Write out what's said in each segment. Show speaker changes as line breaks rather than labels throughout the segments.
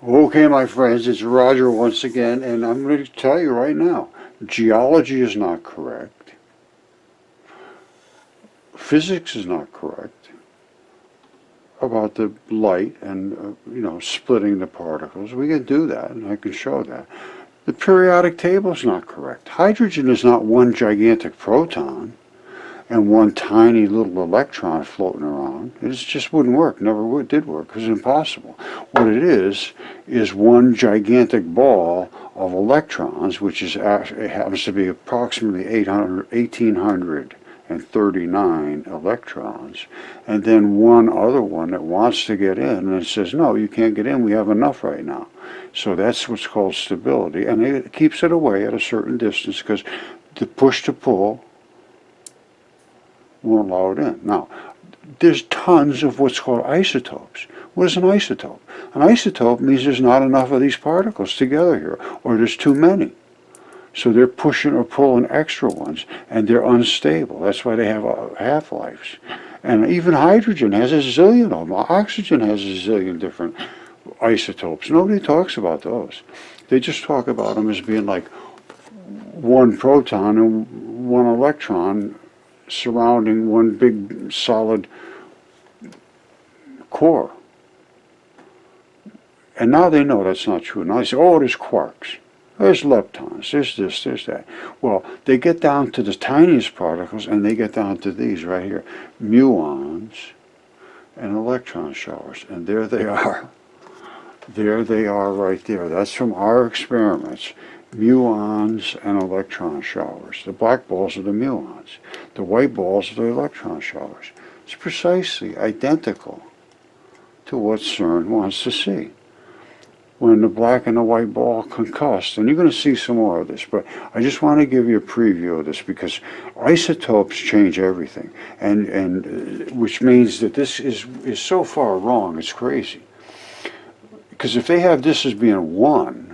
Okay, my friends, it's Roger once again, and I'm going to tell you right now, geology is not correct. Physics is not correct about the light and, splitting the particles. We can do that, and I can show that. The periodic table is not correct. Hydrogen is not one gigantic proton and one tiny little electron floating around. It just wouldn't work, never did work, it was impossible. What it is one gigantic ball of electrons, which is it happens to be approximately 1,839 electrons, and then one other one that wants to get in, and it says, no, you can't get in, we have enough right now. So that's what's called stability, and it keeps it away at a certain distance because the push to pull won't allow it in. Now, there's tons of what's called isotopes. What is an isotope? An isotope means there's not enough of these particles together here, or there's too many. So they're pushing or pulling extra ones, and they're unstable. That's why they have half-lives. And even hydrogen has a zillion of them. Oxygen has a zillion different isotopes. Nobody talks about those. They just talk about them as being like one proton and one electron surrounding one big solid core. And now they know that's not true. Now they say, oh, there's quarks, there's leptons, there's this, there's that. Well, they get down to the tiniest particles, and they get down to these right here, muons and electron showers. And there they are. There they are right there. That's from our experiments. Muons and electron showers. The black balls are the muons. The white balls are the electron showers. It's precisely identical to what CERN wants to see. When the black and the white ball concuss, and you're going to see some more of this, but I just want to give you a preview of this because isotopes change everything, and which means that this is so far wrong, it's crazy. Because if they have this as being 1,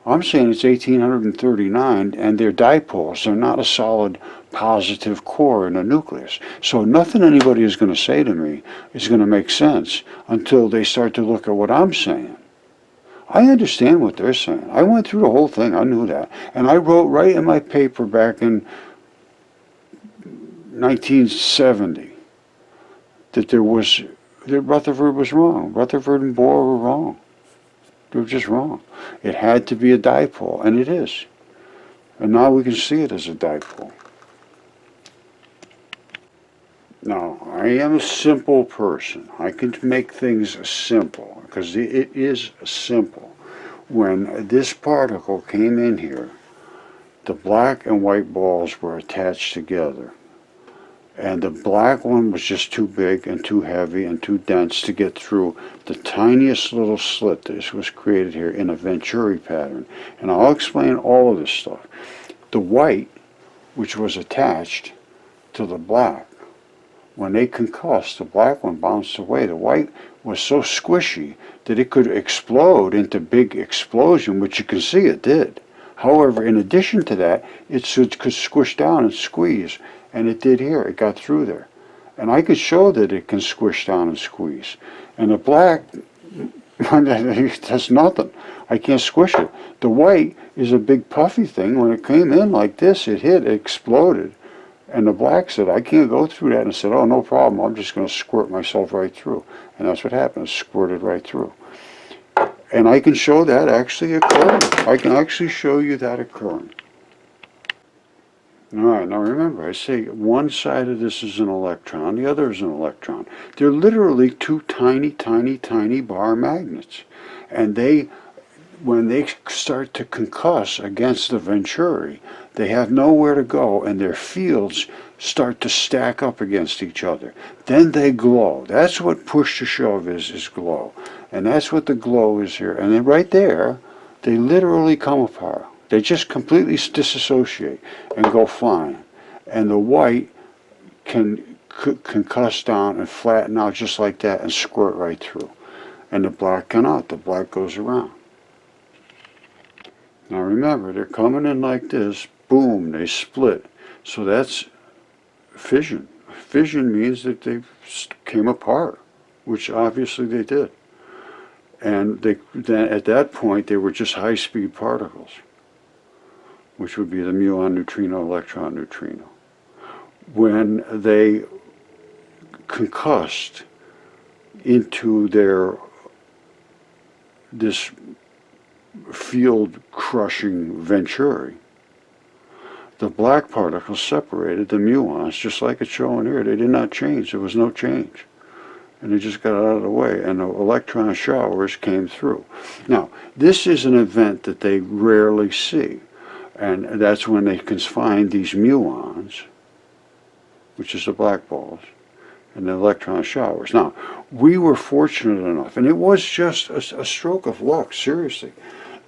I'm saying it's 1,839, and they're dipoles. They're not a solid positive core in a nucleus. So nothing anybody is going to say to me is going to make sense until they start to look at what I'm saying. I understand what they're saying. I went through the whole thing. I knew that. And I wrote right in my paper back in 1970 that Rutherford was wrong. Rutherford and Bohr were wrong. They were just wrong. It had to be a dipole, and it is. And now we can see it as a dipole. Now, I am a simple person. I can make things simple, because it is simple. When this particle came in here, the black and white balls were attached together. And the black one was just too big and too heavy and too dense to get through the tiniest little slit that was created here in a Venturi pattern. And I'll explain all of this stuff. The white, which was attached to the black, when they concussed, the black one bounced away. The white was so squishy that it could explode into big explosion, which you can see it did. However, in addition to that, it could squish down and squeeze. And it did here. It got through there. And I could show that it can squish down and squeeze. And the black, that's nothing. I can't squish it. The white is a big puffy thing. When it came in like this, it hit, it exploded. And the black said, I can't go through that. And I said, oh, no problem. I'm just going to squirt myself right through. And that's what happened. It squirted right through. And I can show that actually occurring. I can actually show you that occurring. All right, now remember, I say one side of this is an electron, the other is an electron. They're literally two tiny, tiny, tiny bar magnets. And when they start to concuss against the Venturi, they have nowhere to go, and their fields start to stack up against each other. Then they glow. That's what push to shove is glow. And that's what the glow is here. And then right there, they literally come apart. They just completely disassociate and go flying. And the white can concuss down and flatten out just like that and squirt right through. And the black cannot. The black goes around. Now remember, they're coming in like this. Boom, they split. So that's fission. Fission means that they came apart, which obviously they did. And then at that point, they were just high-speed particles, which would be the muon, neutrino, electron, neutrino. When they concussed into this field-crushing venturi, the black particles separated the muons, just like it's showing here. They did not change. There was no change. And they just got out of the way, and the electron showers came through. Now, this is an event that they rarely see, and that's when they can find these muons, which is the black balls, and the electron showers. Now, we were fortunate enough, and it was just a stroke of luck, seriously,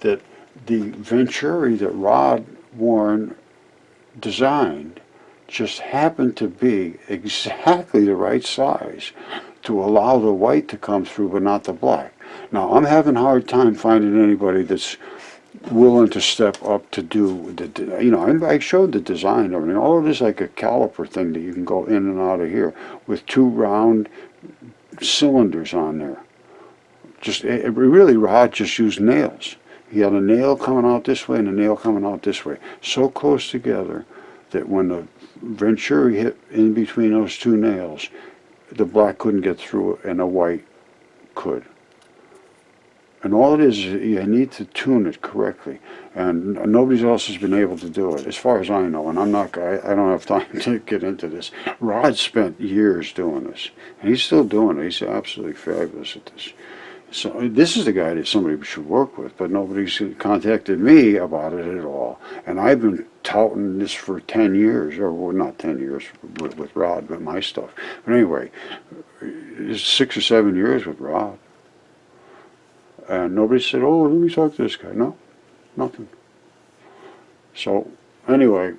that the venturi that Rod Warren designed just happened to be exactly the right size to allow the white to come through, but not the black. Now, I'm having a hard time finding anybody that's willing to step up to do the, you know, I showed the design of it. All of it is like a caliper thing that you can go in and out of here with two round cylinders on there. Just, really, Rod just used nails. He had a nail coming out this way and a nail coming out this way, so close together that when the venturi hit in between those two nails, the black couldn't get through it and the white could. And all it is you need to tune it correctly, and nobody else has been able to do it, as far as I know. And I don't have time to get into this. Rod spent years doing this, and he's still doing it. He's absolutely fabulous at this. So this is the guy that somebody should work with, but nobody's contacted me about it at all. And I've been touting this for 10 years, or well, not 10 years with Rod, but my stuff. But anyway, it's 6 or 7 years with Rod. And nobody said, oh, let me talk to this guy. No, nothing. So anyway,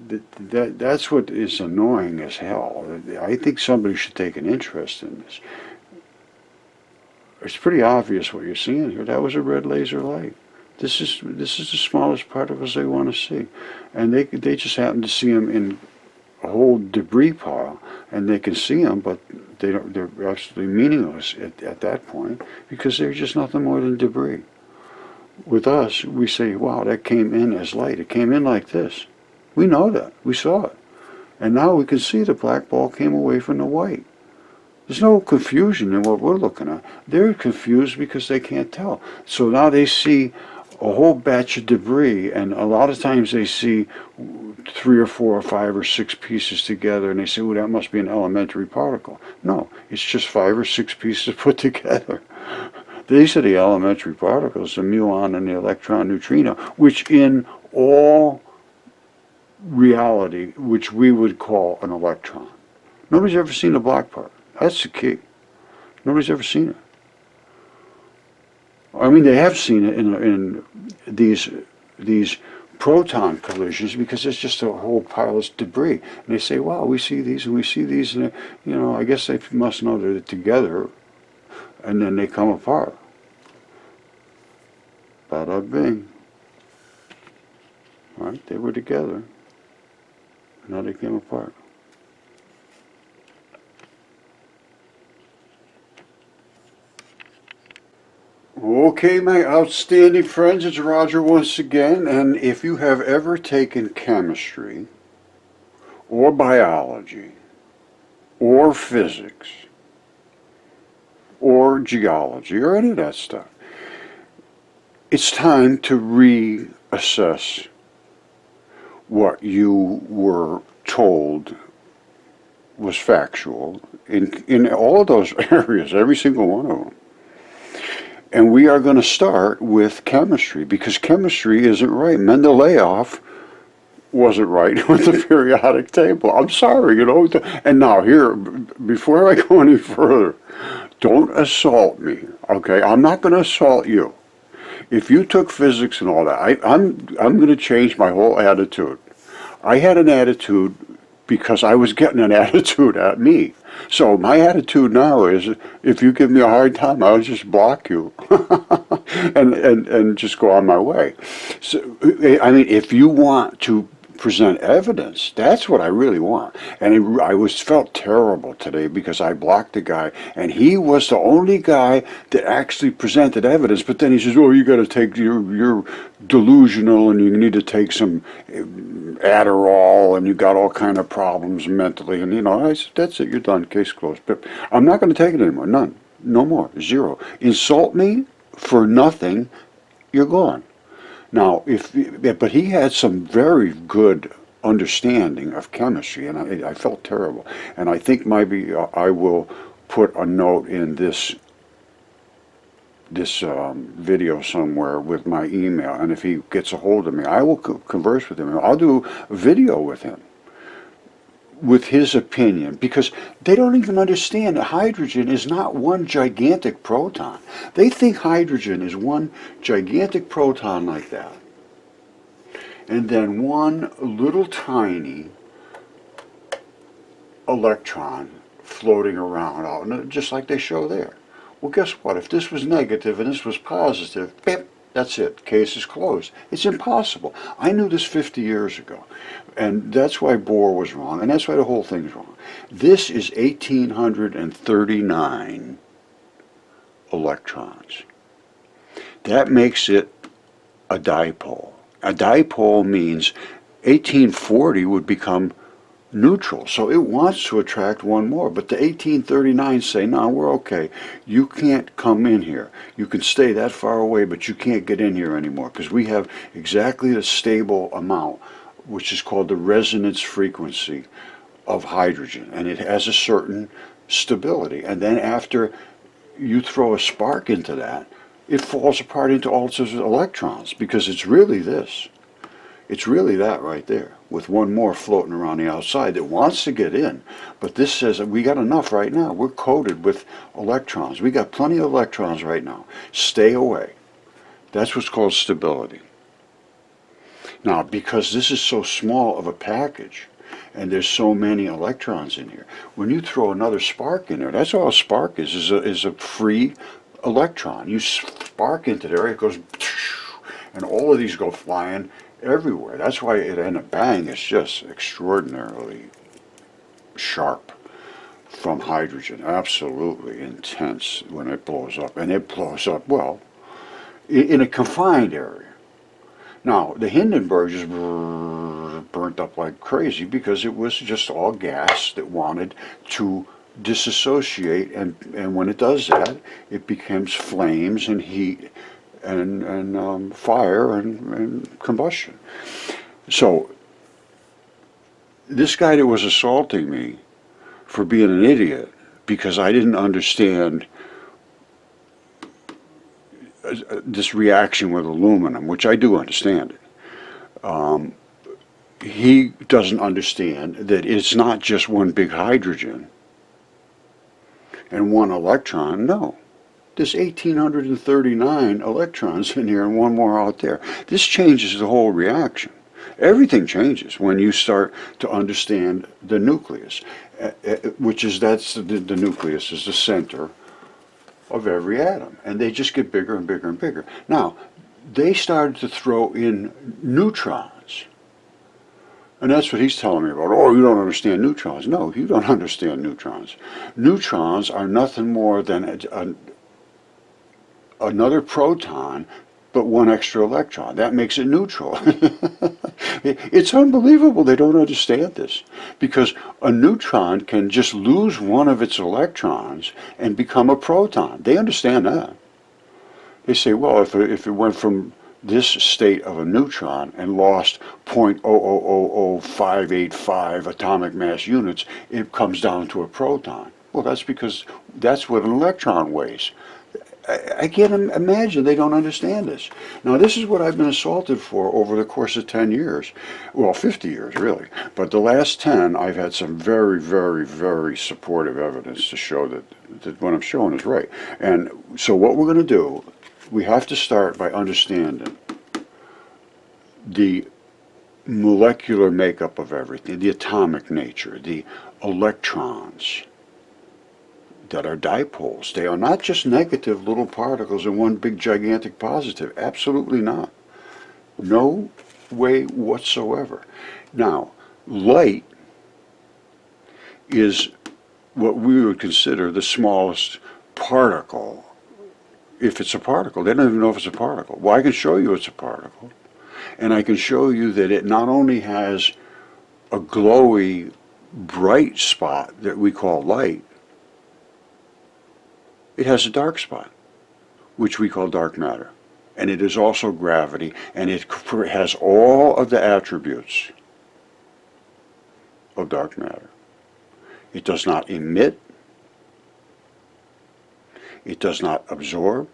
that's what is annoying as hell. I think somebody should take an interest in this. It's pretty obvious what you're seeing here. That was a red laser light. This is the smallest particles they want to see, and they just happen to see them in a whole debris pile, and they can see them, but they don't. They're absolutely meaningless at that point because they're just nothing more than debris. With us, we say, "Wow, that came in as light. It came in like this." We know that. We saw it, and now we can see the black ball came away from the white. There's no confusion in what we're looking at. They're confused because they can't tell. So now they see a whole batch of debris, and a lot of times they see 3 or 4 or 5 or 6 pieces together, and they say, oh, that must be an elementary particle. No, it's just 5 or 6 pieces put together. These are the elementary particles, the muon and the electron neutrino, which in all reality, which we would call an electron. Nobody's ever seen a black part. That's the key. Nobody's ever seen it. I mean, they have seen it in these proton collisions because it's just a whole pile of debris. And they say, wow, we see these and we see these, and you know, I guess they must know they're together, and then they come apart. Bada bing. Right? They were together. Now they came apart. Okay, my outstanding friends, it's Roger once again, and if you have ever taken chemistry, or biology, or physics, or geology, or any of that stuff, it's time to reassess what you were told was factual in all of those areas, every single one of them. And we are going to start with chemistry, because chemistry isn't right. Mendeleev wasn't right with the periodic table. I'm sorry, you know. And now here, before I go any further, don't assault me, okay? I'm not going to assault you. If you took physics and all that, I'm going to change my whole attitude. I had an attitude because I was getting an attitude at me. So my attitude now is, if you give me a hard time, I'll just block you and just go on my way. So, I mean, if you want to present evidence. That's what I really want. And I felt terrible today because I blocked the guy, and he was the only guy that actually presented evidence. But then he says, "Oh, you got to take you're delusional, and you need to take some Adderall, and you got all kind of problems mentally." And I said, "That's it. You're done. Case closed." But I'm not going to take it anymore. None. No more. Zero. Insult me for nothing, you're gone. Now, but he had some very good understanding of chemistry, and I felt terrible. And I think maybe I will put a note in this video somewhere with my email, and if he gets a hold of me, I will converse with him. I'll do a video with him, with his opinion, because they don't even understand that hydrogen is not one gigantic proton. They think hydrogen is one gigantic proton like that, and then one little tiny electron floating around, out, just like they show there. Well, guess what? If this was negative and this was positive, bip, that's it. Case is closed. It's impossible. I knew this 50 years ago. And that's why Bohr was wrong, and that's why the whole thing's wrong. This is 1,839 electrons. That makes it a dipole. A dipole means 1840 would become neutral, so it wants to attract one more. But the 1839 say, no, we're okay. You can't come in here. You can stay that far away, but you can't get in here anymore, because we have exactly the stable amount, which is called the resonance frequency of hydrogen, and it has a certain stability. And then after you throw a spark into that, it falls apart into all sorts of electrons, because it's really this. It's really that right there, with one more floating around the outside that wants to get in. But this says that we got enough right now. We're coated with electrons. We got plenty of electrons right now. Stay away. That's what's called stability. Now, because this is so small of a package, and there's so many electrons in here, when you throw another spark in there, that's all a spark is a free electron. You spark into there, it goes, and all of these go flying everywhere. That's why in a bang, it's just extraordinarily sharp from hydrogen. Absolutely intense when it blows up. And it blows up, well, in a confined area. Now, the Hindenburg just burnt up like crazy because it was just all gas that wanted to disassociate, and when it does that, it becomes flames and heat and fire and combustion. So, this guy that was assaulting me for being an idiot because I didn't understand this reaction with aluminum, which I do understand it. He doesn't understand that it's not just one big hydrogen and one electron. No, there's 1,839 electrons in here and one more out there. This changes the whole reaction. Everything changes when you start to understand the nucleus, which is the nucleus is the center of every atom, and they just get bigger and bigger and bigger. Now, they started to throw in neutrons, and that's what he's telling me about. Oh, you don't understand neutrons. No, you don't understand neutrons. Neutrons are nothing more than another proton, but one extra electron. That makes it neutral. It's unbelievable they don't understand this, because a neutron can just lose one of its electrons and become a proton. They understand that. They say, well, if it went from this state of a neutron and lost 0.0000585 atomic mass units, it comes down to a proton. Well, that's because that's what an electron weighs. I can't imagine they don't understand this. Now, this is what I've been assaulted for over the course of 10 years. Well, 50 years, really. But the last 10, I've had some very, very, very supportive evidence to show that what I'm showing is right. And so what we're going to do, we have to start by understanding the molecular makeup of everything, the atomic nature, the electrons that are dipoles. They are not just negative little particles and one big gigantic positive. Absolutely not. No way whatsoever. Now, light is what we would consider the smallest particle. If it's a particle, they don't even know if it's a particle. Well, I can show you it's a particle. And I can show you that it not only has a glowy, bright spot that we call light, it has a dark spot, which we call dark matter. And it is also gravity, and it has all of the attributes of dark matter. It does not emit. It does not absorb.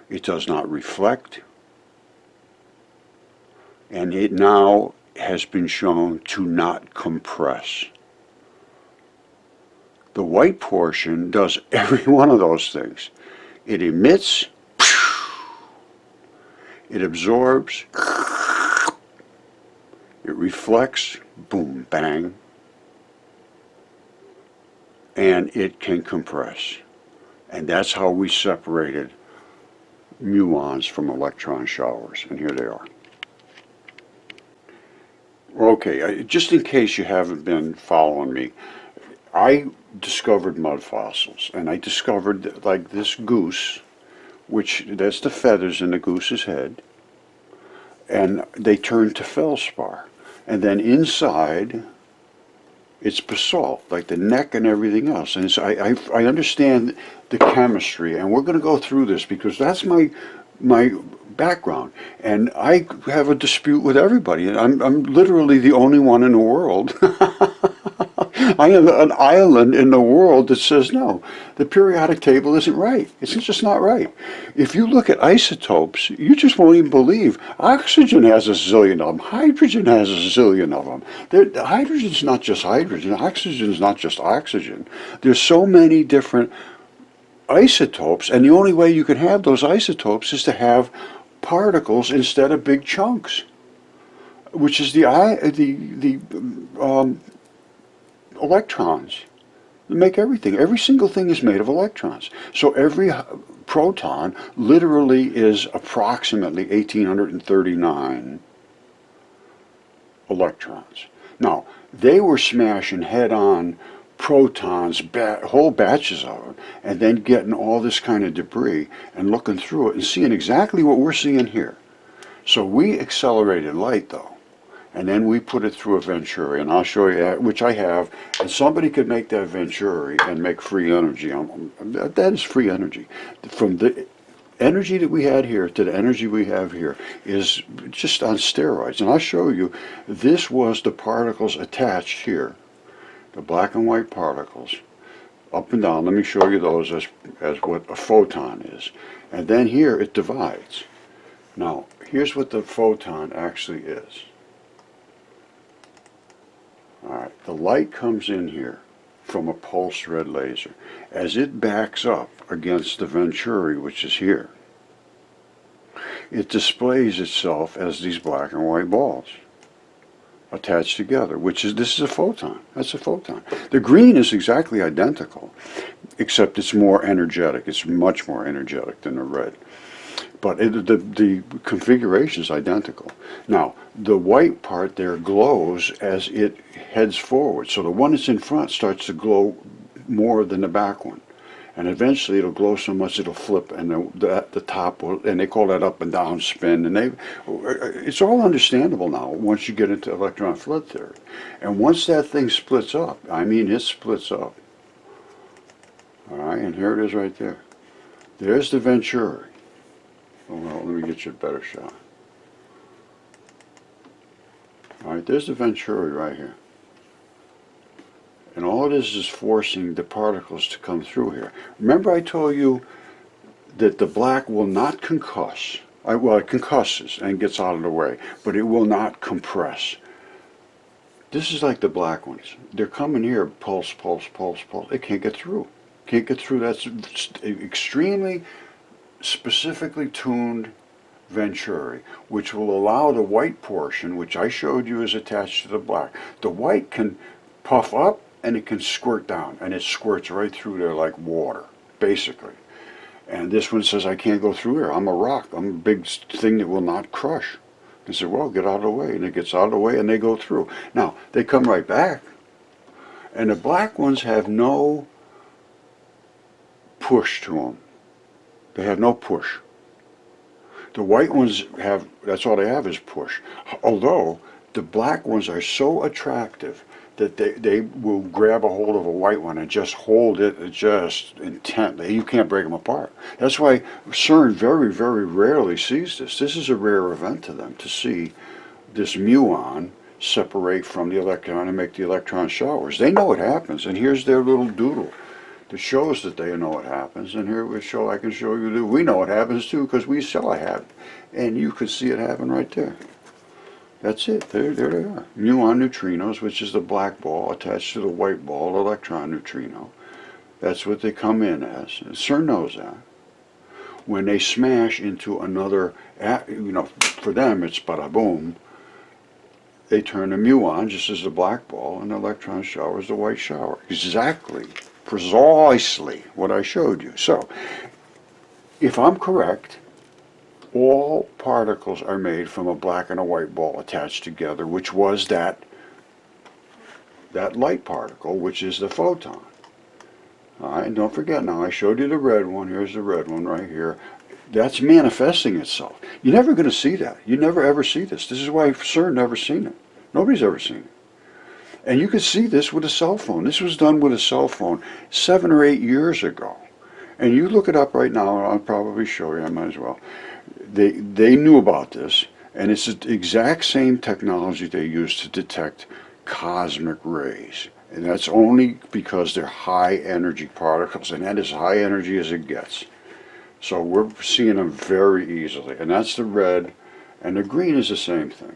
It does not reflect. And it now has been shown to not compress. The white portion does every one of those things. It emits, it absorbs, it reflects, boom, bang, and it can compress. And that's how we separated muons from electron showers, and here they are. Okay, just in case you haven't been following me, I discovered mud fossils, and I discovered like this goose, which that's the feathers in the goose's head, and they turn to feldspar, and then inside it's basalt, like the neck and everything else. And I understand the chemistry, and we're going to go through this because that's my background, and I have a dispute with everybody. I'm literally the only one in the world. I am an island in the world that says no, the periodic table isn't right. It's just not right. If you look at isotopes, you just won't even believe. Oxygen has a zillion of them. Hydrogen has a zillion of them. Hydrogen's not just hydrogen. Oxygen's not just oxygen. There's so many different isotopes, and the only way you can have those isotopes is to have particles instead of big chunks, which is the electrons. They make everything. Every single thing is made of electrons. So every proton literally is approximately 1,839 electrons. Now, they were smashing head-on protons, whole batches of them, and then getting all this kind of debris and looking through it and seeing exactly what we're seeing here. So we accelerated light, though, and then we put it through a Venturi, and I'll show you, which I have, and somebody could make that Venturi and make free energy. That is free energy. From the energy that we had here to the energy we have here is just on steroids. And I'll show you, this was the particles attached here, the black and white particles, up and down. Let me show you those as what a photon is. And then here it divides. Now, here's what the photon actually is. Alright, the light comes in here from a pulsed red laser. As it backs up against the Venturi, which is here, it displays itself as these black and white balls attached together, this is a photon. That's a photon. The green is exactly identical, except it's more energetic. It's much more energetic than the red. But the configuration is identical. Now, the white part there glows as it heads forward. So the one that's in front starts to glow more than the back one. And eventually it'll glow so much it'll flip, and the top will, and they call that up and down spin. And it's all understandable now once you get into electron flood theory. And once that thing splits up, I mean it splits up. All right, and here it is right there. There's the Venturi. Oh, well, let me get you a better shot. All right, there's the Venturi right here. And all it is forcing the particles to come through here. Remember I told you that the black will not concuss. Well, it concusses and gets out of the way, but it will not compress. This is like the black ones. They're coming here, pulse, pulse, pulse, pulse. It can't get through. Can't get through. That's extremely specifically tuned Venturi, which will allow the white portion, which I showed you is attached to the black. The white can puff up and it can squirt down, and it squirts right through there like water, basically. And this one says, I can't go through here. I'm a rock. I'm a big thing that will not crush. They said, well, get out of the way. And it gets out of the way and they go through. Now, they come right back. And the black ones have no push to them. They have no push. The white ones have, that's all they have is push. Although, the black ones are so attractive that they will grab a hold of a white one and just hold it just intently. You can't break them apart. That's why CERN very, very rarely sees this. This is a rare event to them, to see this muon separate from the electron and make the electron showers. They know it happens, and here's their little doodle that shows that they know it happens. And here I can show you that we know it happens too, because we saw it happen. And you could see it happen right there. That's it. There they are. Muon neutrinos, which is the black ball attached to the white ball, electron neutrino. That's what they come in as. And CERN knows that. When they smash into another, for them it's bada boom, they turn the muon just as the black ball, and the electron shower is the white shower. Exactly, precisely what I showed you. So, if I'm correct, all particles are made from a black and a white ball attached together, which was that light particle, which is the photon. All right, and don't forget now, I showed you the red one. Here's the red one right here. That's manifesting itself. You're never going to see that. You never ever see this. This is why CERN never seen it. Nobody's ever seen it. And you can see this with a cell phone. This was done with a cell phone 7 or 8 years ago. And you look it up right now, and I'll probably show you, I might as well. They knew about this, and it's the exact same technology they use to detect cosmic rays. And that's only because they're high energy particles, and that is high energy as it gets. So we're seeing them very easily. And that's the red, and the green is the same thing.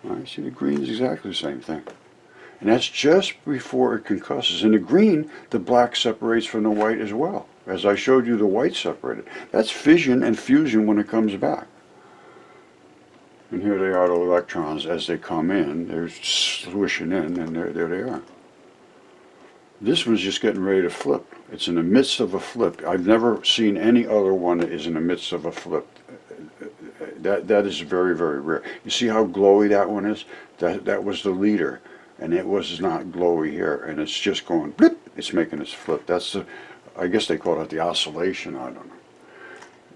All right, see, the green is exactly the same thing. And that's just before it concusses. In the green, the black separates from the white as well. As I showed you, the white separated. That's fission and fusion when it comes back. And here they are, the electrons, as they come in. They're swishing in, and there they are. This one's just getting ready to flip. It's in the midst of a flip. I've never seen any other one that is in the midst of a flip. That is very, very rare. You see how glowy that one is? That was the leader, and it was not glowy here, and it's just going blip. It's making its flip. That's the, I guess they call it the oscillation. I don't know.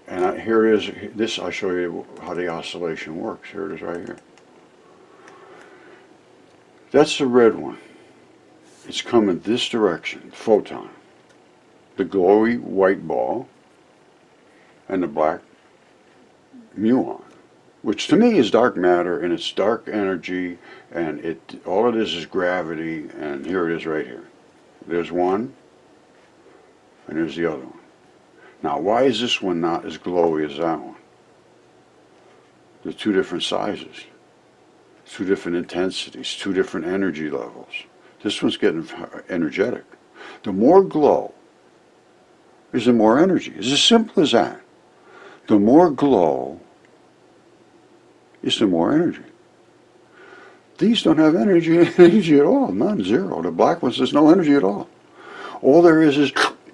And here it is. This, I'll show you how the oscillation works. Here it is right here. That's the red one. It's coming this direction, photon. The glowy white ball and the black muon, which to me is dark matter, and it's dark energy, and all it is gravity, and here it is right here. There's one, and there's the other one. Now, why is this one not as glowy as that one? They're two different sizes, two different intensities, two different energy levels. This one's getting energetic. The more glow is the more energy. It's as simple as that. The more glow is the more energy. These don't have energy at all, none, zero. The black ones, there's no energy at all. All there is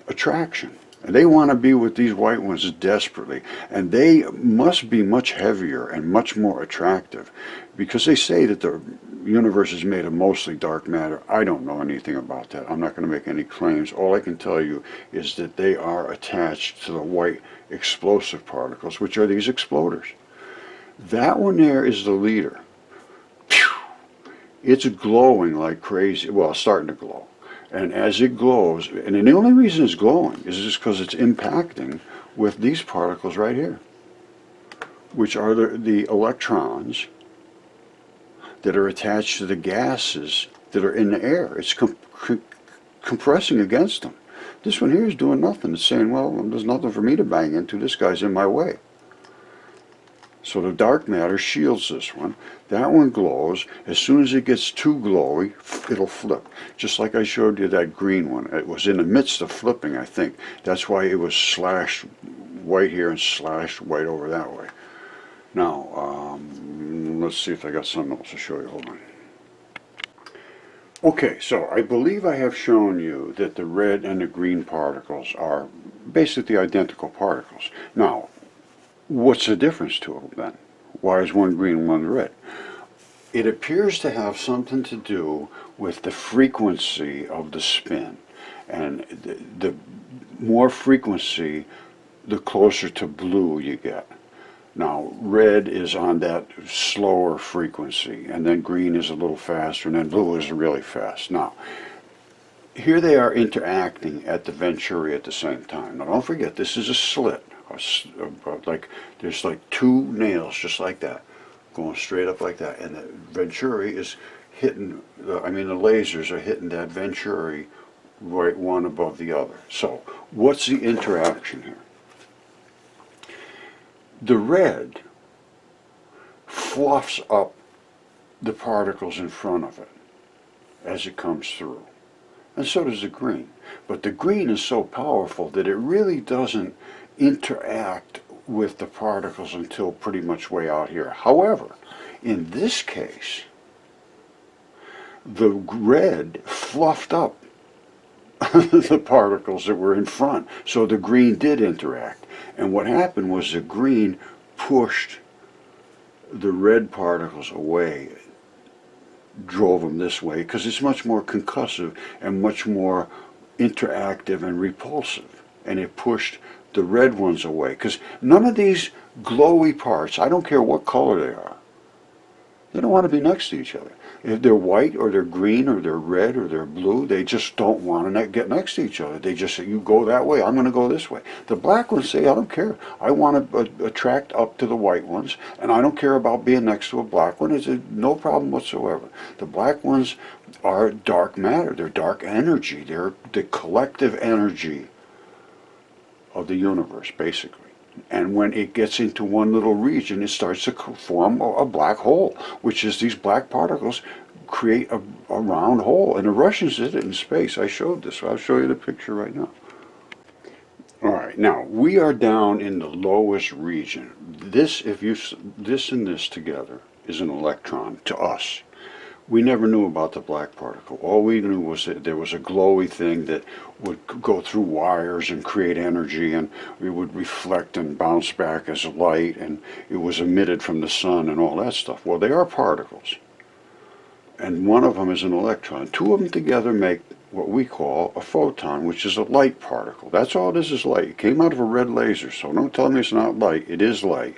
attraction. And they want to be with these white ones desperately. And they must be much heavier and much more attractive, because they say that the universe is made of mostly dark matter. I don't know anything about that. I'm not going to make any claims. All I can tell you is that they are attached to the white explosive particles, which are these exploders. That one there is the leader. It's glowing like crazy. Well, it's starting to glow. And as it glows, and the only reason it's glowing is just because it's impacting with these particles right here, which are the electrons that are attached to the gases that are in the air. It's compressing against them. This one here is doing nothing. It's saying, well, there's nothing for me to bang into. This guy's in my way. So the dark matter shields this one. That one glows. As soon as it gets too glowy, it'll flip. Just like I showed you that green one. It was in the midst of flipping, I think. That's why it was slashed white here and slashed white over that way. Now, let's see if I got something else to show you. Hold on. Okay, so I believe I have shown you that the red and the green particles are basically identical particles. Now, what's the difference to them then? Why is one green and one red? It appears to have something to do with the frequency of the spin. And the more frequency, the closer to blue you get. Now, red is on that slower frequency, and then green is a little faster, and then blue is really fast. Now, here they are interacting at the venturi at the same time. Now, don't forget, this is a slit. Like there's like two nails just like that, going straight up like that, and the venturi is hitting. The lasers are hitting that venturi right one above the other. So, what's the interaction here? The red fluffs up the particles in front of it as it comes through. And so does the green. But the green is so powerful that it really doesn't interact with the particles until pretty much way out here. However, in this case, the red fluffed up the particles that were in front. So the green did interact. And what happened was the green pushed the red particles away, drove them this way, because it's much more concussive and much more interactive and repulsive. And it pushed the red ones away, because none of these glowy parts, I don't care what color they are, they don't want to be next to each other. If they're white or they're green or they're red or they're blue, they just don't want to get next to each other. They just say, you go that way, I'm going to go this way. The black ones say, I don't care. I want to attract up to the white ones, and I don't care about being next to a black one. It's no problem whatsoever. The black ones are dark matter. They're dark energy. They're the collective energy of the universe, basically. And when it gets into one little region, it starts to form a black hole, which is these black particles create a round hole. And the Russians did it in space. I showed this. So I'll show you the picture right now. All right, now we are down in the lowest region. This and this together is an electron to us. We never knew about the black particle. All we knew was that there was a glowy thing that would go through wires and create energy, and it would reflect and bounce back as light, and it was emitted from the sun and all that stuff. Well, they are particles, and one of them is an electron. Two of them together make what we call a photon, which is a light particle. That's all it is light. It came out of a red laser, so don't tell me it's not light. It is light,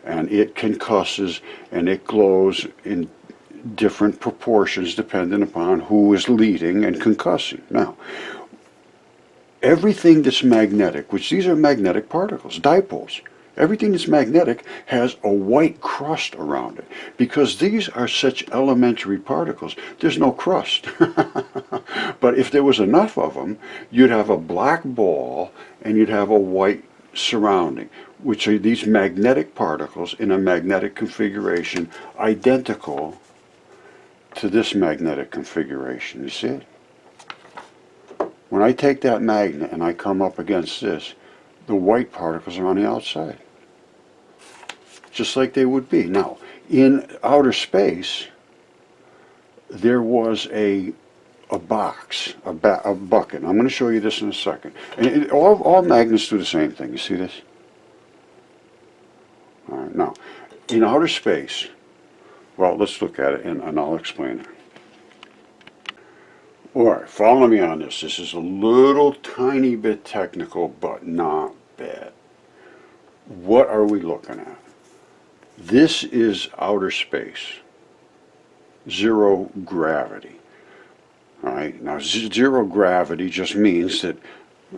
and it concusses and it glows in different proportions depending upon who is leading and concussing. Now, everything that's magnetic, which these are magnetic particles, dipoles, everything that's magnetic has a white crust around it. Because these are such elementary particles, there's no crust. But if there was enough of them, you'd have a black ball and you'd have a white surrounding, which are these magnetic particles in a magnetic configuration identical to this magnetic configuration. You see it? When I take that magnet and I come up against this, the white particles are on the outside, just like they would be. Now, in outer space, there was a box, a bucket. I'm going to show you this in a second. And all magnets do the same thing. You see this? All right. Now, in outer space, well, let's look at it and I'll explain it. All right, follow me on this. This is a little tiny bit technical, but not bad. What are we looking at? This is outer space. Zero gravity. All right, now zero gravity just means that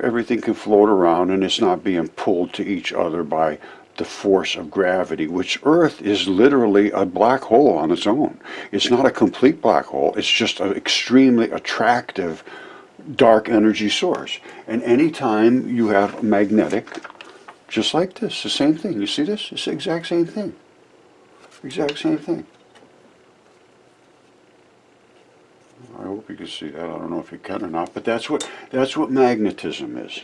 everything can float around and it's not being pulled to each other by the force of gravity, which Earth is literally a black hole on its own. It's not a complete black hole, it's just an extremely attractive dark energy source. And anytime you have magnetic, just like this, the same thing. You see this? It's the exact same thing. Exact same thing. I hope you can see that. I don't know if you can or not, but that's what magnetism is.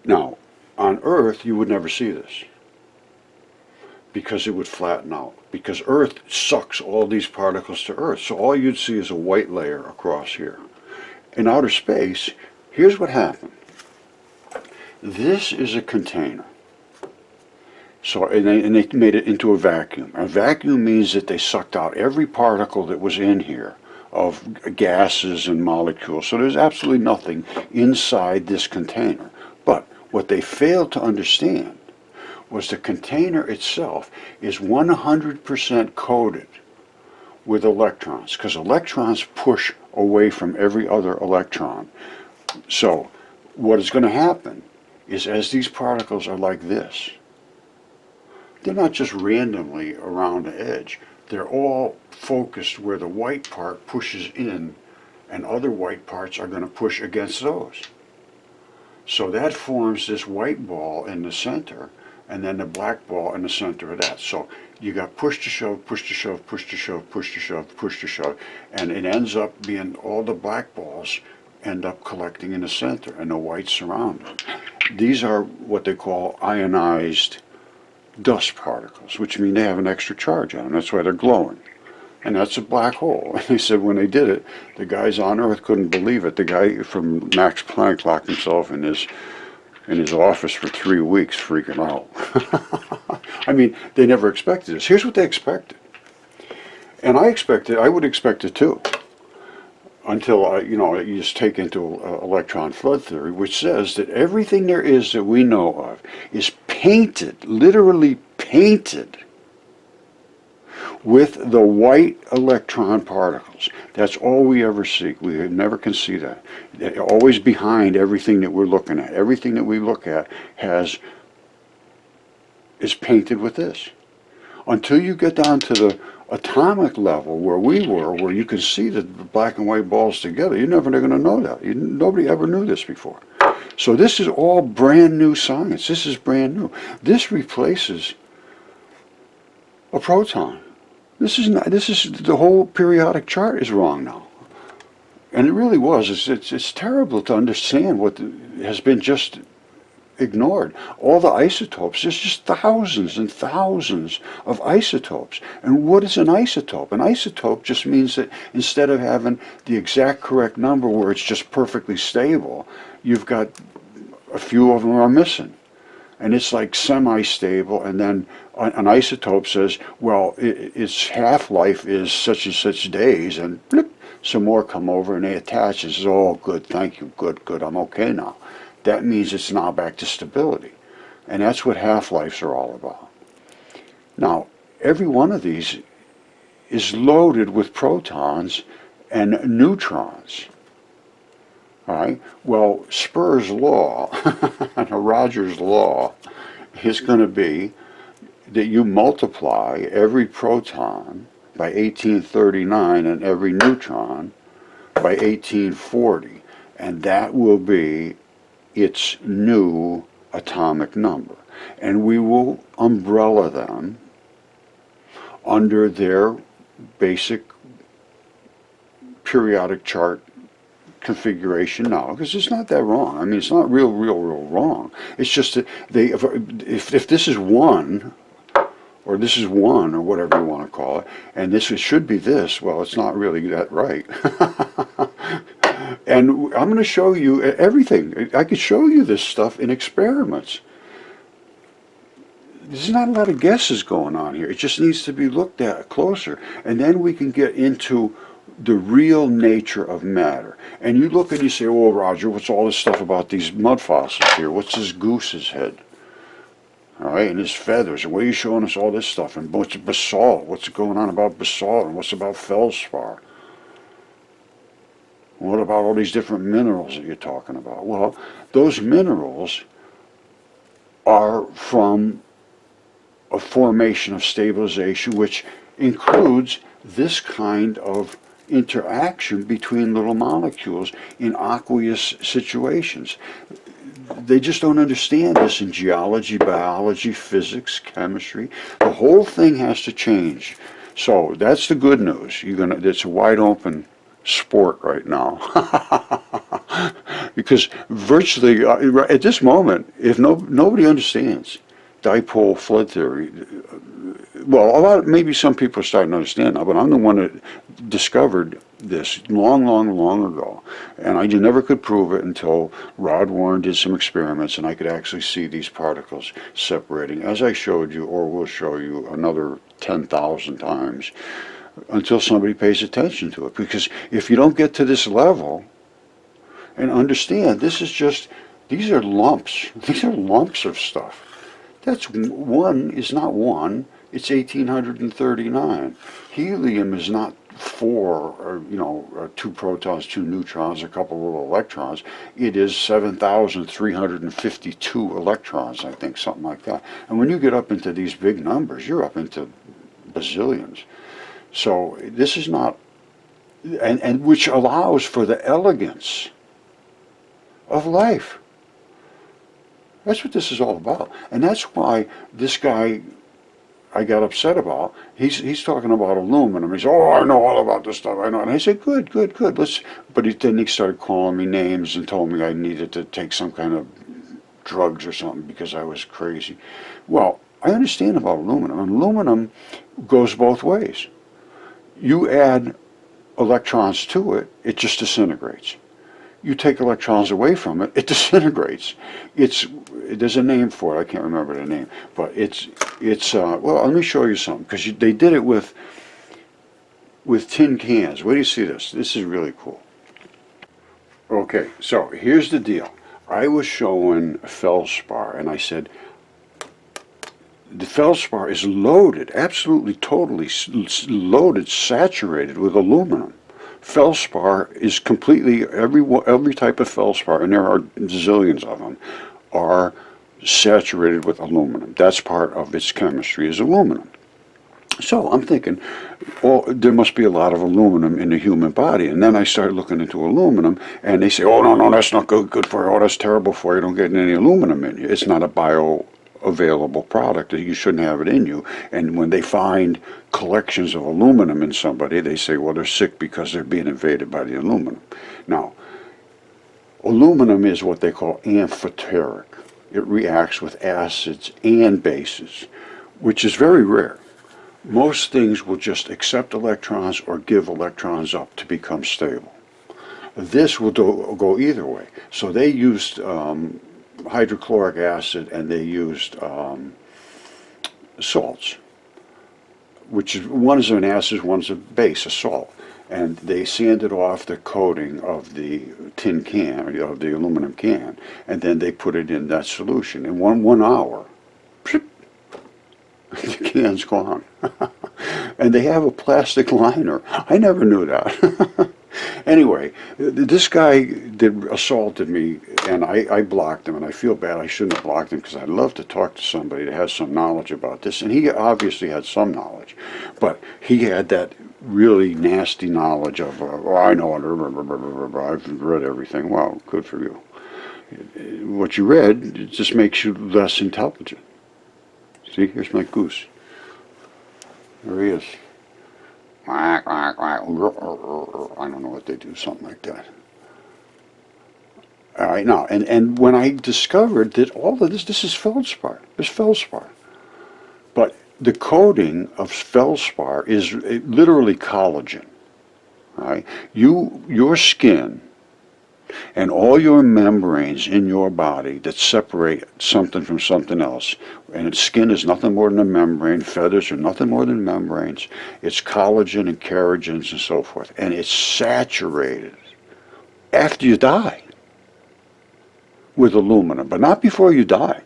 Now, on Earth, you would never see this, because it would flatten out. Because Earth sucks all these particles to Earth. So all you'd see is a white layer across here. In outer space, here's what happened. This is a container. So, and they made it into a vacuum. A vacuum means that they sucked out every particle that was in here of gases and molecules. So there's absolutely nothing inside this container. But what they failed to understand was the container itself is 100% coated with electrons, because electrons push away from every other electron. So what is going to happen is, as these particles are like this, they're not just randomly around the edge. They're all focused where the white part pushes in, and other white parts are going to push against those. So that forms this white ball in the center, and then the black ball in the center of that. So you got push to shove, push to shove, push to shove, push to shove, push to shove, and it ends up being all the black balls end up collecting in the center, and the whites surround it. These are what they call ionized dust particles, which mean they have an extra charge on them. That's why they're glowing. And that's a black hole. And they said when they did it, the guys on Earth couldn't believe it. The guy from Max Planck locked himself in his office for 3 weeks freaking out. I mean, they never expected this. Here's what they expected. And I would expect it too. Until, you just take into electron flood theory, which says that everything there is that we know of is painted, literally painted, with the white electron particles. That's all we ever see. We never can see that. They're always behind everything that we're looking at. Everything that we look at is painted with this. Until you get down to the atomic level where we were, where you can see the black and white balls together, you're never going to know that. Nobody ever knew this before. So this is all brand new science. This is brand new. This replaces a proton. This is the whole periodic chart is wrong now. And it really was. It's terrible to understand what has been just ignored. All the isotopes, there's just thousands and thousands of isotopes. And what is an isotope? An isotope just means that instead of having the exact correct number where it's just perfectly stable, you've got a few of them are missing. And it's like semi-stable, and then an isotope says, well, its half-life is such and such days, and blip, some more come over and they attach. It says, oh, good, thank you, good, I'm okay now. That means it's now back to stability. And that's what half-lives are all about. Now, every one of these is loaded with protons and neutrons. All right? Well, Spur's law, and Rogers' law, is going to be that you multiply every proton by 1839 and every neutron by 1840. And that will be its new atomic number. And we will umbrella them under their basic periodic chart configuration now, because it's not that wrong. I mean, it's not real wrong. It's just that if this is 1, or this is 1, or whatever you want to call it, and this should be this, well, it's not really that right. And I'm going to show you everything. I could show you this stuff in experiments. There's not a lot of guesses going on here. It just needs to be looked at closer. And then we can get into the real nature of matter. And you look and you say, oh, Roger, what's all this stuff about these mud fossils here? What's this goose's head? All right, and his feathers. And why are you showing us all this stuff? And what's basalt? What's going on about basalt? And what's about feldspar? What about all these different minerals that you're talking about? Well, those minerals are from a formation of stabilization, which includes this kind of interaction between little molecules in aqueous situations. They just don't understand this in geology, biology, physics, chemistry. The whole thing has to change. So that's the good news. It's a wide open sport right now. Because virtually at this moment, if nobody understands dipole flood theory, well, maybe some people are starting to understand now, but I'm the one that discovered this long, long, long ago. And I never could prove it until Rod Warren did some experiments and I could actually see these particles separating, as I showed you, or will show you another 10,000 times, until somebody pays attention to it. Because if you don't get to this level and understand, these are lumps. These are lumps of stuff. That's one is not one, it's 1839. Helium is not four, or, 2 protons, 2 neutrons, a couple of electrons. It is 7,352 electrons, I think, something like that. And when you get up into these big numbers, you're up into bazillions. So this is not, and which allows for the elegance of life. That's what this is all about. And that's why this guy I got upset about, he's talking about aluminum. He said, oh, I know all about this stuff, I know. And I said, good. Then he started calling me names and told me I needed to take some kind of drugs or something because I was crazy. Well, I understand about aluminum. And aluminum goes both ways. You add electrons to it, it just disintegrates. You take electrons away from it, it disintegrates. There's a name for it, I can't remember the name, but it's well, let me show you something, because they did it with tin cans. Where do you see this? This is really cool. Okay, so here's the deal. I was showing feldspar, and I said, the feldspar is loaded, absolutely totally loaded, saturated with aluminum. Feldspar is completely, every type of feldspar, and there are zillions of them, are saturated with aluminum. That's part of its chemistry, is aluminum. So I'm thinking, well, there must be a lot of aluminum in the human body. And then I started looking into aluminum, and they say, oh, no, that's not good for you. Oh, that's terrible for you. Don't get any aluminum in you. It's not a bioavailable product. You shouldn't have it in you. And when they find collections of aluminum in somebody, they say, well, they're sick because they're being invaded by the aluminum. Now, aluminum is what they call amphoteric. It reacts with acids and bases, which is very rare. Most things will just accept electrons or give electrons up to become stable. This will go either way. So they used hydrochloric acid, and they used salts, which is, one is an acid, one's a base, a salt. And they sanded off the coating of the tin can, or of the aluminum can, and then they put it in that solution. In 1 hour, the can's gone. And they have a plastic liner. I never knew that. Anyway, this guy assaulted me, and I blocked him, and I feel bad. I shouldn't have blocked him, because I'd love to talk to somebody that has some knowledge about this. And he obviously had some knowledge, but he had that really nasty knowledge of, oh, I know, I've read everything. Well, good for you. What you read, it just makes you less intelligent. See, here's my goose. There he is. I don't know what they do, something like that. All right, now, and when I discovered that all of this is feldspar. It's feldspar. But the coating of feldspar is literally collagen. Right? Your skin and all your membranes in your body that separate something from something else, and skin is nothing more than a membrane, feathers are nothing more than membranes, it's collagen and keragens and so forth, and it's saturated after you die with aluminum, but not before you die.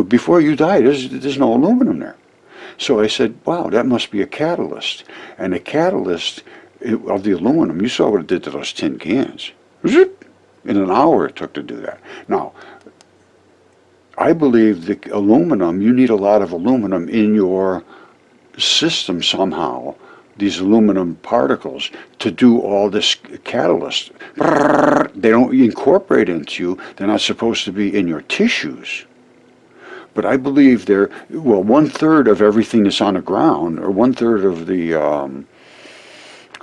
Before you die, there's no aluminum there. So I said, wow, that must be a catalyst. And the catalyst of the aluminum, you saw what it did to those tin cans. In an hour it took to do that. Now, I believe the aluminum, you need a lot of aluminum in your system somehow, these aluminum particles, to do all this catalyst. They don't incorporate into you. They're not supposed to be in your tissues. But I believe they're, well, 1/3 of everything that's on the ground, or 1/3 of the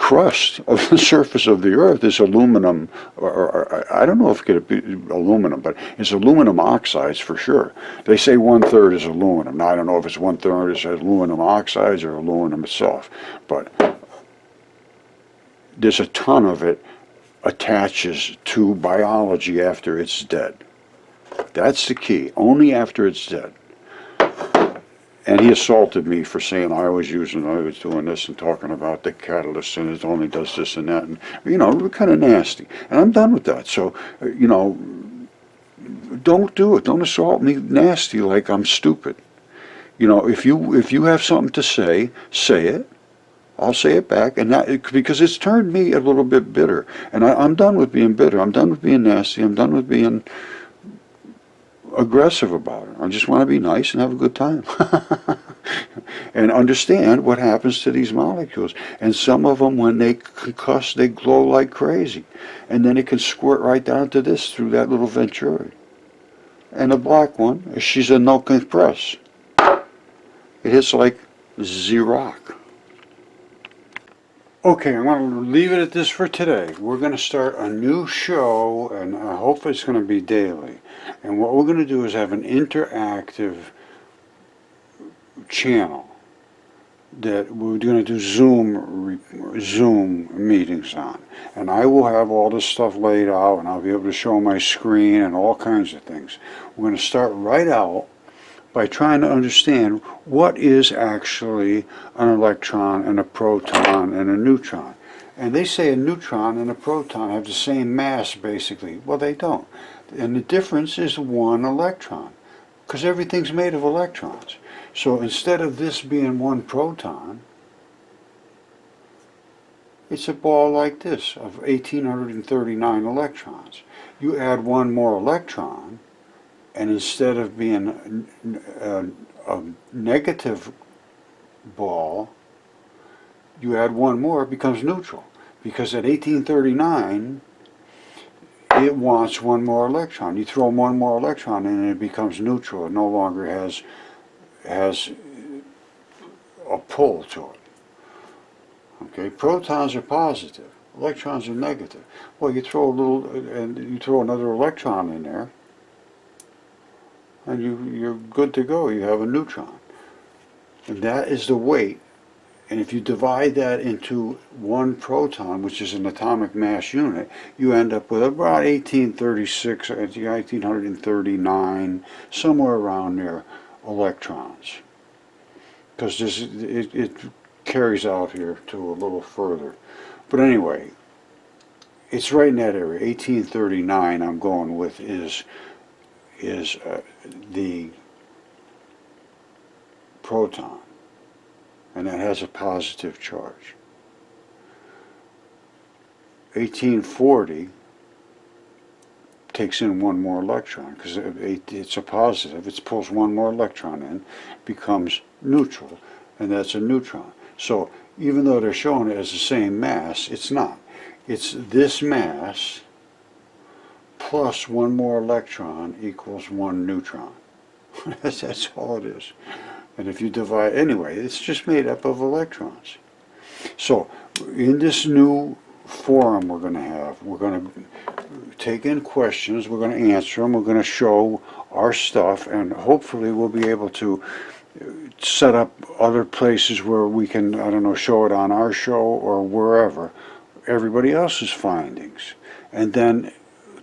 crust of the surface of the Earth is aluminum, or I don't know if it could be aluminum, but it's aluminum oxides for sure. They say 1/3 is aluminum. Now I don't know if it's 1/3 is aluminum oxides or aluminum itself, but there's a ton of it attaches to biology after it's dead. That's the key. Only after it's dead. And he assaulted me for saying I was doing this and talking about the catalyst and it only does this and that. And, you know, we're kind of nasty. And I'm done with that. So, you know, don't do it. Don't assault me nasty like I'm stupid. You know, if you have something to say it. I'll say it back, and that, because it's turned me a little bit bitter. And I'm done with being bitter. I'm done with being nasty. I'm done with being aggressive about it. I just want to be nice and have a good time. And understand what happens to these molecules. And some of them, when they concuss, they glow like crazy. And then it can squirt right down to this through that little venturi. And the black one, she's a no compress. It hits like Xerox. Okay, I'm going to leave it at this for today. We're going to start a new show, and I hope it's going to be daily. And what we're going to do is have an interactive channel that we're going to do Zoom meetings on. And I will have all this stuff laid out, and I'll be able to show my screen and all kinds of things. We're going to start right out by trying to understand what is actually an electron and a proton and a neutron. And they say a neutron and a proton have the same mass, basically. Well, they don't. And the difference is one electron, because everything's made of electrons. So instead of this being one proton, it's a ball like this of 1,839 electrons. You add one more electron, and instead of being a negative ball, you add one more, it becomes neutral. Because at 1839, it wants one more electron. You throw one more electron in and it becomes neutral. It no longer has a pull to it. Okay, protons are positive, electrons are negative. Well, you throw another electron in there, and you're good to go. You have a neutron. And that is the weight. And if you divide that into one proton, which is an atomic mass unit, you end up with about 1836, 1839, somewhere around there, electrons. Because it carries out here to a little further. But anyway, it's right in that area. 1839 I'm going with is the proton, and that has a positive charge. 1840 takes in one more electron because it's a positive. It pulls one more electron in, becomes neutral, and that's a neutron. So even though they're showing it as the same mass, it's not. It's this mass plus one more electron equals one neutron. That's all it is. And if you divide, anyway, it's just made up of electrons. So in this new forum we're going to have, we're going to take in questions, we're going to answer them, we're going to show our stuff, and hopefully we'll be able to set up other places where we can, I don't know, show it on our show or wherever, everybody else's findings. And then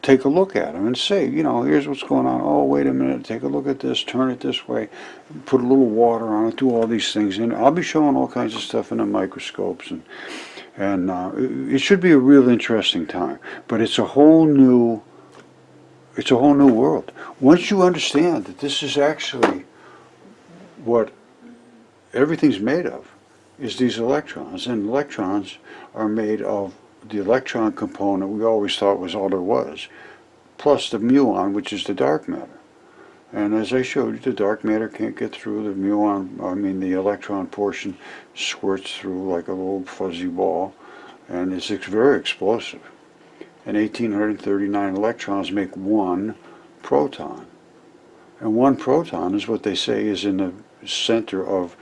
take a look at them and say, you know, here's what's going on. Oh, wait a minute, take a look at this, turn it this way, put a little water on it, do all these things. And I'll be showing all kinds of stuff in the microscopes, and it should be a real interesting time. But it's a whole new world. Once you understand that this is actually what everything's made of, is these electrons, and electrons are made of the electron component we always thought was all there was, plus the muon, which is the dark matter. And as I showed you, the dark matter can't get through. The muon, the electron portion squirts through like a little fuzzy ball, and it's very explosive. And 1,839 electrons make one proton. And one proton is what they say is in the center of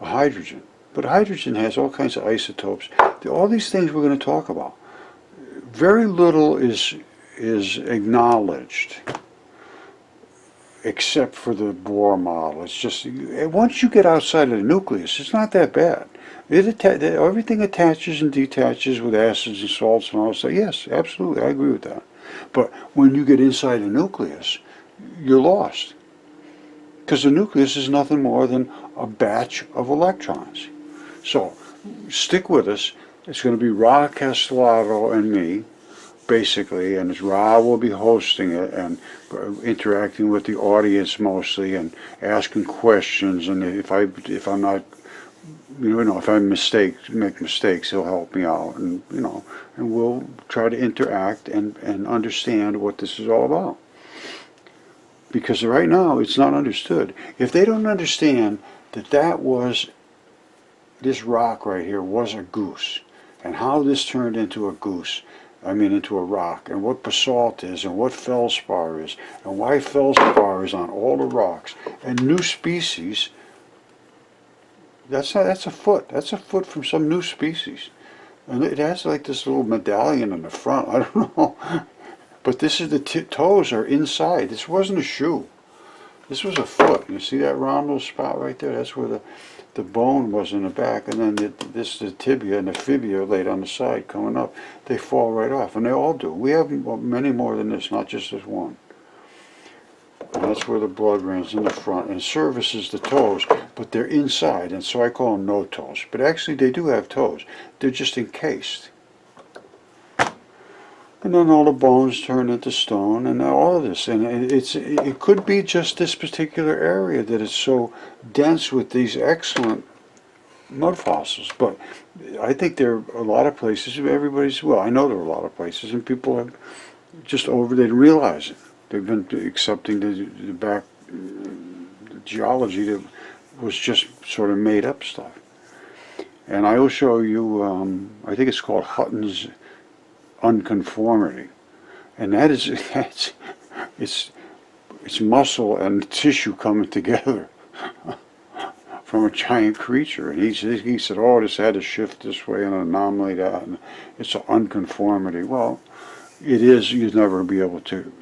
a hydrogen. But hydrogen has all kinds of isotopes. All these things we're going to talk about. Very little is acknowledged, except for the Bohr model. It's just, once you get outside of the nucleus, it's not that bad. Everything attaches and detaches with acids and salts and all that stuff. Yes, absolutely, I agree with that. But when you get inside the nucleus, you're lost. Because the nucleus is nothing more than a batch of electrons. So, stick with us. It's going to be Ra Castellato and me, basically, and Ra will be hosting it and interacting with the audience mostly and asking questions. And if I'm not, if I make mistakes, he'll help me out, and and we'll try to interact and understand what this is all about. Because right now it's not understood. If they don't understand that this rock right here was a goose, and how this turned into a goose, into a rock, and what basalt is, and what feldspar is, and why feldspar is on all the rocks, and new species. That's a foot. That's a foot from some new species, and it has like this little medallion in the front. I don't know, but this is the toes are inside. This wasn't a shoe. This was a foot. You see that round little spot right there? That's where the bone was in the back, and then the tibia and the fibula laid on the side coming up. They fall right off, and they all do. We have many more than this, not just this one. And that's where the blood runs in the front and services the toes, but they're inside, and so I call them no toes. But actually they do have toes. They're just encased. And then all the bones turn into stone, and all of this. And it could be just this particular area that is so dense with these excellent mud fossils. But I think there are a lot of places, I know there are a lot of places, and people have just they didn't realize it. They've been accepting the geology that was just sort of made up stuff. And I will show you, I think it's called Hutton's Unconformity, and it's muscle and tissue coming together from a giant creature. And he said, oh, this had to shift this way, an anomaly that, and it's an unconformity. Well, it is. You'd never be able to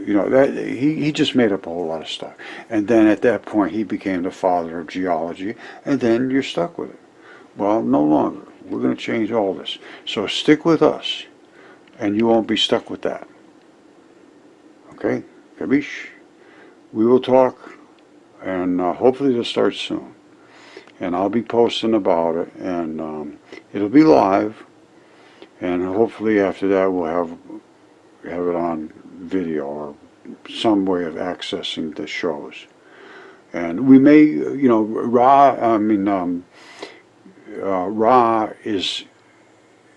that he just made up a whole lot of stuff. And then at that point he became the father of geology, and then you're stuck with it. Well, no longer. We're going to change all this. So stick with us, and you won't be stuck with that. Okay? Kabish? We will talk, and hopefully it'll start soon. And I'll be posting about it, and it'll be live, and hopefully after that we'll have it on video or some way of accessing the shows. And we may, Ra is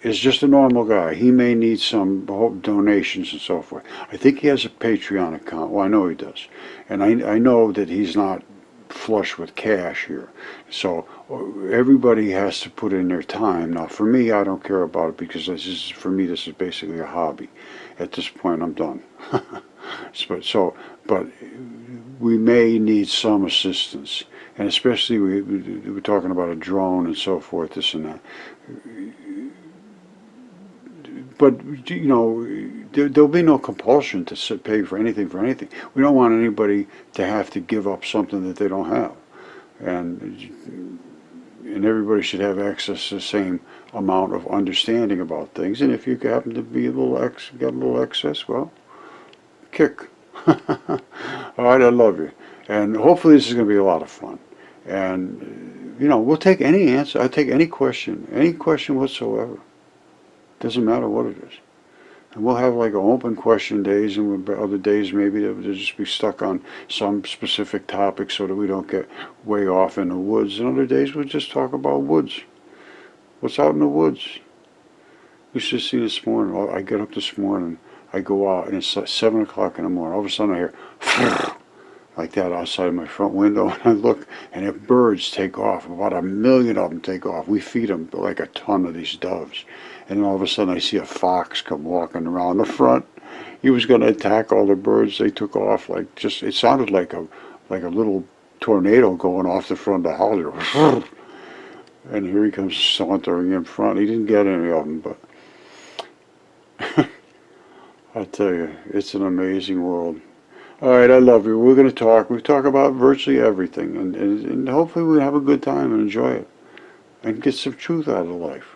just a normal guy. He may need some donations and so forth. I think he has a Patreon account. Well, I know he does. And I know that he's not flush with cash here. So everybody has to put in their time. Now, for me, I don't care about it because this is basically a hobby. At this point, I'm done. But we may need some assistance. And especially, we're talking about a drone and so forth, this and that. But, there'll be no compulsion to pay for anything. We don't want anybody to have to give up something that they don't have. And everybody should have access to the same amount of understanding about things. And if you happen to be got a little excess, well, kick. All right, I love you. And hopefully this is going to be a lot of fun. And, we'll take any answer. I'll take any question whatsoever. Doesn't matter what it is. And we'll have like an open question days, and other days maybe they'll just be stuck on some specific topic so that we don't get way off in the woods. And other days we'll just talk about woods. What's out in the woods? We should see this morning. I get up this morning, I go out, and it's like 7 o'clock in the morning. All of a sudden I hear like that outside my front window, and I look, and the birds take off. About 1 million of them take off. We feed them like a ton of these doves. And then all of a sudden I see a fox come walking around the front. He was going to attack all the birds. They took off it sounded like a little tornado going off the front of the house. And here he comes sauntering in front. He didn't get any of them, but I tell you, it's an amazing world. All right, I love you. We're going to talk. We talk about virtually everything, and hopefully we have a good time and enjoy it and get some truth out of life.